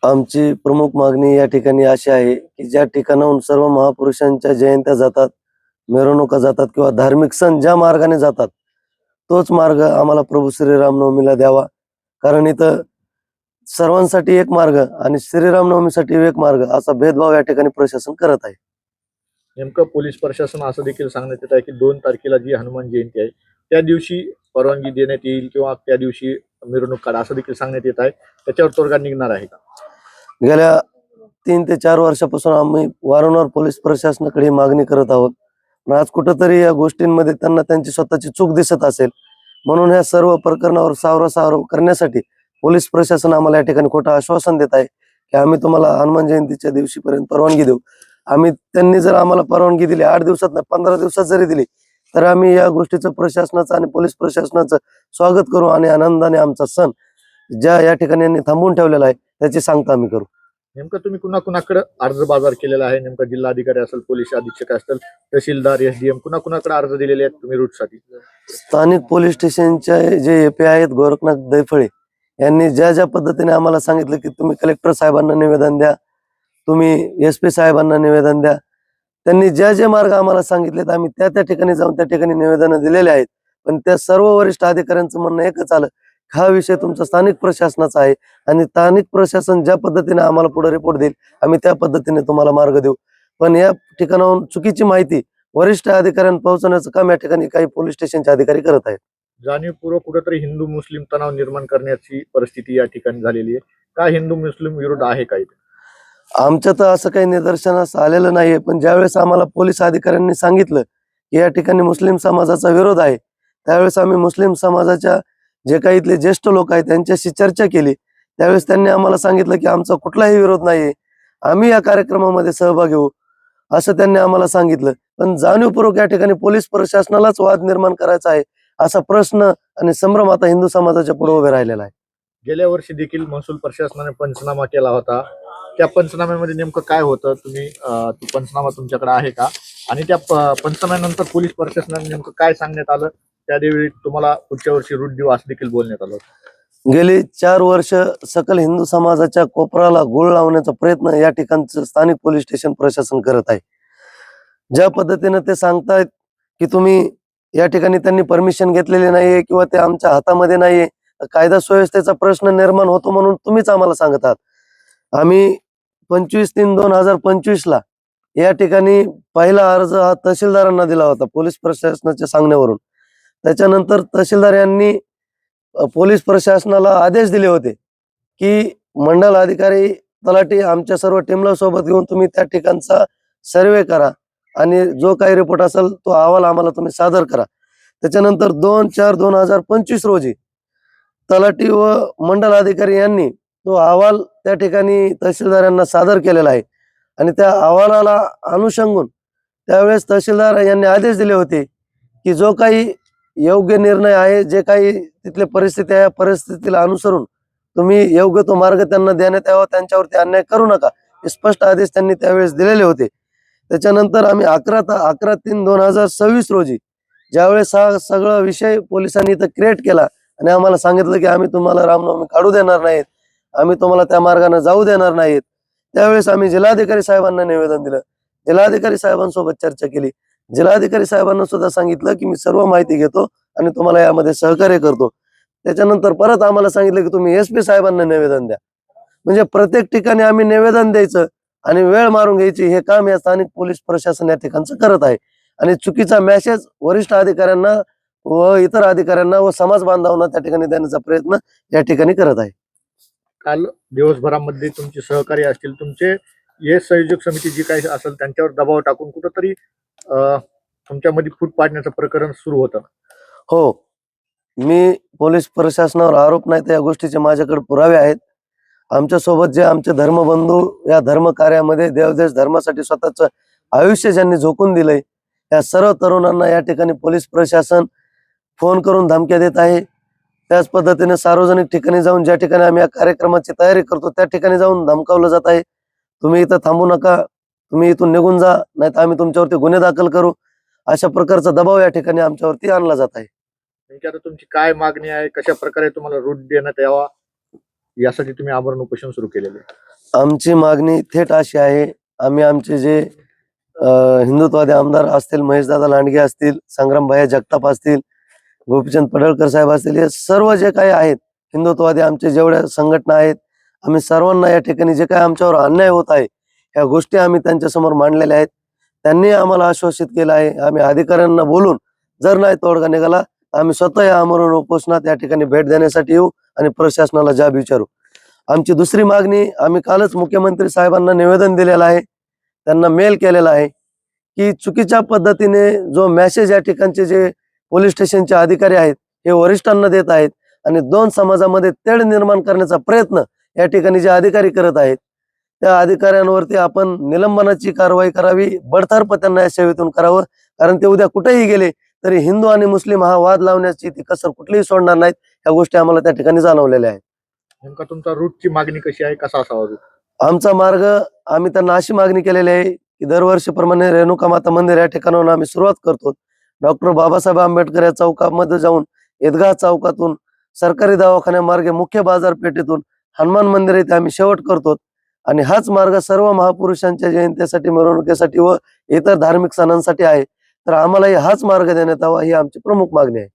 आमची प्रमुख मागणी या ठिकाणी अशी आहे, की ज्या ठिकाणाहून सर्व महापुरुषांच्या जयंत्या जातात, मिरवणुका जातात किंवा धार्मिक सण ज्या मार्गाने जातात, तोच मार्ग आम्हाला प्रभू श्रीराम नवमीला द्यावा. कारण इथं सर्वांसाठी एक मार्ग आणि श्रीराम नवमीसाठी एक मार्ग असा भेदभाव या ठिकाणी प्रशासन करत आहे. नेमकं पोलीस प्रशासन असं देखील सांगण्यात येत आहे की 2 तारखेला जी हनुमान जयंती आहे त्या दिवशी परवानगी देण्यात येईल किंवा त्या दिवशी मिरवणूक काढा असं देखील सांगण्यात येत आहे. त्याच्यावर तोडगा निघणार आहे का? गेल्या 3 ते 4 वर्षापासून आम्ही वारंवार पोलीस प्रशासनाकडे ही मागणी करत आहोत. पण आज कुठेतरी या गोष्टींमध्ये त्यांना त्यांची स्वतःची चूक दिसत असेल, म्हणून ह्या सर्व प्रकरणावर सावरासाव करण्यासाठी पोलीस प्रशासन आम्हाला या ठिकाणी खोटं आश्वासन देत आहे, की आम्ही तुम्हाला हनुमान जयंतीच्या दिवशीपर्यंत परवानगी देऊ. त्यांनी जर आम्हाला परवानगी दिली 8 दिवसात नाही 15 दिवसात जरी दिली, तर आम्ही या गोष्टीचं प्रशासनाचं आणि पोलीस प्रशासनाचं स्वागत करू आणि आनंदाने आमचा सण ज्या या ठिकाणी यांनी थांबवून ठेवलेला आहे त्याची सांगता आम्ही करू. नेमकं तुम्ही कुणाकुणाकडे अर्ज बाजार केलेला आहे? नेमका जिल्हाधिकारी असेल, पोलीस अधीक्षक असतील, तहसीलदार, एसडीएम कुणाकुणाकडे अर्ज दिलेले आहेत तुम्ही रूटसाठी? स्थानिक पोलीस स्टेशनचे जे एपी आहेत गोरखनाथ दैफळे यांनी ज्या ज्या पद्धतीने आम्हाला सांगितलं, की तुम्ही कलेक्टर साहेबांना निवेदन द्या, तुम्ही एसपी साहेबांना निवेदन द्या. त्यांनी जे जे मार्ग आम्हाला सांगितलेत आम्ही त्या त्या ठिकाणी जाऊन त्या ठिकाणी निवेदनं दिलेले आहेत. पण त्या सर्व वरिष्ठ अधिकाऱ्यांचं म्हणणं एकच आलं, हा विषय तुमचा स्थानिक प्रशासनाचा आहे आणि स्थानिक प्रशासन ज्या पद्धतीने आम्हाला पुढे रिपोर्ट देईल आम्ही त्या पद्धतीने तुम्हाला मार्ग देऊ. पण या ठिकाणाहून चुकीची माहिती वरिष्ठ अधिकाऱ्यांना पोहोचवण्याचं काम या ठिकाणी काही पोलीस स्टेशनचे अधिकारी करत आहेत. जाणीवपूर्वक कुठेतरी हिंदू मुस्लिम तणाव निर्माण करण्याची परिस्थिती या ठिकाणी झालेली आहे. का हिंदू मुस्लिम विरोध आहे का इथे? आमच्या तर असं काही निदर्शनास आलेलं नाहीये, पण ज्यावेळेस आम्हाला पोलीस अधिकाऱ्यांनी सांगितलं की या ठिकाणी मुस्लिम समाजाचा विरोध आहे, त्यावेळेस आम्ही मुस्लिम समाजाच्या जे काही इथले ज्येष्ठ लोक आहेत त्यांच्याशी चर्चा केली. त्यावेळेस त्यांनी आम्हाला सांगितलं की आमचा कुठलाही विरोध नाहीये, आम्ही या कार्यक्रमामध्ये सहभागी होऊ असं त्यांनी आम्हाला सांगितलं. पण जाणीवपूर्वक या ठिकाणी पोलीस प्रशासनालाच वाद निर्माण करायचा आहे असा प्रश्न आणि संभ्रम आता हिंदू समाजाच्या पुढे उभे राहिलेला आहे. गेल्या वर्षी देखील महसूल प्रशासनाने पंचनामा केला होता. त्या पंचनाम्यामध्ये नेमकं काय होतं? तो पंचनामा तुमच्याकडे आहे का? आणि त्या पंचनाम्यानंतर पोलीस प्रशासनाने नेमकं काय सांगण्यात आलं? त्यावेळी तुम्हाला पुढच्या वर्षी रूट देऊ असं देखील बोलण्यात आलं होतं. गेली 4 वर्ष सकल हिंदू समाजाच्या कोपराला गूळ लावण्याचा प्रयत्न या ठिकाणचं स्थानिक पोलीस स्टेशन प्रशासन करत आहे. ज्या पद्धतीने ते सांगतायत की तुम्ही या ठिकाणी त्यांनी परमिशन घेतलेली नाहीये किंवा ते आमच्या हातामध्ये नाहीये, कायदा सुव्यवस्थेचा प्रश्न निर्माण होतो म्हणून तुम्हीच आम्हाला सांगत आहात. आम्ही 25/3/2025 ला या ठिकाणी पहिला अर्ज हा तहसीलदारांना दिला होता पोलीस प्रशासनाच्या सांगण्यावरून. त्याच्यानंतर तहसीलदार यांनी पोलीस प्रशासनाला आदेश दिले होते की मंडल अधिकारी तलाठी आमच्या सर्व टीमला सोबत घेऊन तुम्ही त्या ठिकाणचा सर्वे करा आणि जो काही रिपोर्ट असेल तो अहवाल आम्हाला तुम्ही सादर करा. त्याच्यानंतर 2/4/2025 रोजी तलाठी व मंडल अधिकारी यांनी तो अहवाल त्या ठिकाणी तहसीलदार यांना सादर केलेला आहे आणि त्या अहवालाला अनुषंगून त्यावेळेस तहसीलदार यांनी आदेश दिले होते की जो काही योग्य निर्णय आहे, जे काही तिथली परिस्थिती आहे, परिस्थितीला अनुसरून तुम्ही योग्य तो मार्ग त्यांना देण्यात यावा, त्यांच्यावरती अन्याय करू नका हे स्पष्ट आदेश त्यांनी त्यावेळेस दिलेले होते. त्याच्यानंतर आम्ही 11/3/2026 रोजी ज्यावेळेस हा सगळा विषय पोलिसांनी इथं क्रिएट केला आणि आम्हाला सांगितलं की आम्ही तुम्हाला रामनवमी काढू देणार नाहीत, आम्ही तुम्हाला त्या मार्गाने जाऊ देणार नाहीत, त्यावेळेस आम्ही जिल्हाधिकारी साहेबांना निवेदन दिलं. जिल्हाधिकारी साहेबांसोबत चर्चा केली. जिल्हाधिकारी साहेबांना सुद्धा सांगितलं की मी सर्व माहिती घेतो आणि तुम्हाला यामध्ये सहकार्य करतो. त्याच्यानंतर परत आम्हाला सांगितलं की तुम्ही एसपी साहेबांना निवेदन द्या. म्हणजे प्रत्येक ठिकाणी आम्ही निवेदन द्यायचं आणि वेळ मारून घ्यायची हे काम या स्थानिक पोलीस प्रशासन या ठिकाणचं करत आहे आणि चुकीचा मेसेज वरिष्ठ अधिकाऱ्यांना व इतर अधिकाऱ्यांना व समाज बांधवांना त्या ठिकाणी देण्याचा प्रयत्न या ठिकाणी करत आहे. काल दिवसभरामध्ये तुमचे सहकारी असतील, तुमचे हे संयोजक समिती जी काही असेल त्यांच्यावर दबाव टाकून कुठंतरी तुमच्यामध्ये फूट पाडण्याचं प्रकरण सुरू होतं. हो, मी पोलीस प्रशासनावर आरोप नाही तर या गोष्टीचे माझ्याकडे पुरावे आहेत. आमच्यासोबत जे आमचे धर्मबंधू या धर्म कार्यामध्ये देवदेश धर्मासाठी स्वतःचं आयुष्य ज्यांनी झोकून दिलंय या सर्व तरुणांना या ठिकाणी पोलीस प्रशासन फोन करून धमक्या देत आहे. त्याच पद्धतीने सार्वजनिक ठिकाणी जाऊन ज्या ठिकाणी आम्ही या कार्यक्रमाची तयारी करतो त्या ठिकाणी जाऊन धमकावलं जात आहे. तुम्ही इथं थांबू नका, तुम्ही इथून निघून जा, नाही तर आम्ही तुमच्यावरती गुन्हे दाखल करू, अशा प्रकारचा दबाव या ठिकाणी आमच्यावरती आणला जात आहे. नेमकी आता तुमची काय मागणी आहे? कशा प्रकारे तुम्हाला रूट देण्यात यावा यासाठी तुम्ही आमरण उपोषण सुरू केलेले आहे? आमची मागणी थेट अशी आहे, आम्ही आमचे जे हिंदुत्ववादी आमदार असतील, महेशदादा लांडगे असतील, संग्रामभाई जगताप असतील, गोपीचंद पडळकर साहेब असतील, हे सर्व जे काही आहेत हिंदुत्ववादी आमचे जेवढ्या संघटना आहेत, आम्ही सर्वांना या ठिकाणी जे काही आमच्यावर अन्याय होत आहे ह्या गोष्टी आम्ही त्यांच्यासमोर मांडलेल्या आहेत. त्यांनी आम्हाला आश्वासित केलं आहे, आम्ही अधिकाऱ्यांना बोलून जर नाही तोडगा निघाला आम्ही स्वतः या आमरण उपोषणात या ठिकाणी भेट देण्यासाठी येऊ आणि प्रशासनाला जाब विचारू. आमची दुसरी मागणी, आम्ही कालच मुख्यमंत्री साहेबांना निवेदन दिलेलं आहे, त्यांना मेल केलेला आहे की चुकीच्या पद्धतीने जो मेसेज या ठिकाणचे जे पोलीस स्टेशनचे अधिकारी आहेत हे वरिष्ठांना देत आहेत आणि दोन समाजामध्ये तेढ निर्माण करण्याचा प्रयत्न या ठिकाणी जे अधिकारी करत आहेत त्या अधिकाऱ्यांवरती आपण निलंबनाची कारवाई करावी, बडतर्फ त्यांना या सेवेतून करावं. कारण ते उद्या कुठेही गेले तरी हिंदू आणि मुस्लिम हा वाद लावण्याची ती कसर कुठलीही सोडणार नाहीत. ह्या गोष्टी आम्हाला त्या ठिकाणी जाणवलेल्या आहेत. नेमका तुमचा रूटची मागणी कशी आहे, कसा असावा रूट? आमचा मार्ग, आम्ही त्यांना अशी मागणी केलेली आहे की दरवर्षीप्रमाणे रेणुका माता मंदिर या ठिकाणाहून आम्ही सुरुवात करतो. डॉक्टर बाबासाहेब आंबेडकर या चौकामध्ये जाऊन ईदगाह चौकातून सरकारी दवाखान्यामार्गे मुख्य बाजारपेठेतून हनुमान मंदिर येथे आम्ही शेवट करतो आणि हाच मार्ग सर्व महापुरुषांच्या जयंतीसाठी, मिरवणुकीसाठी व इतर धार्मिक सणांसाठी आहे. तर आम्हालाही हाच मार्ग देण्यात यावा ही आमची प्रमुख मागणी आहे.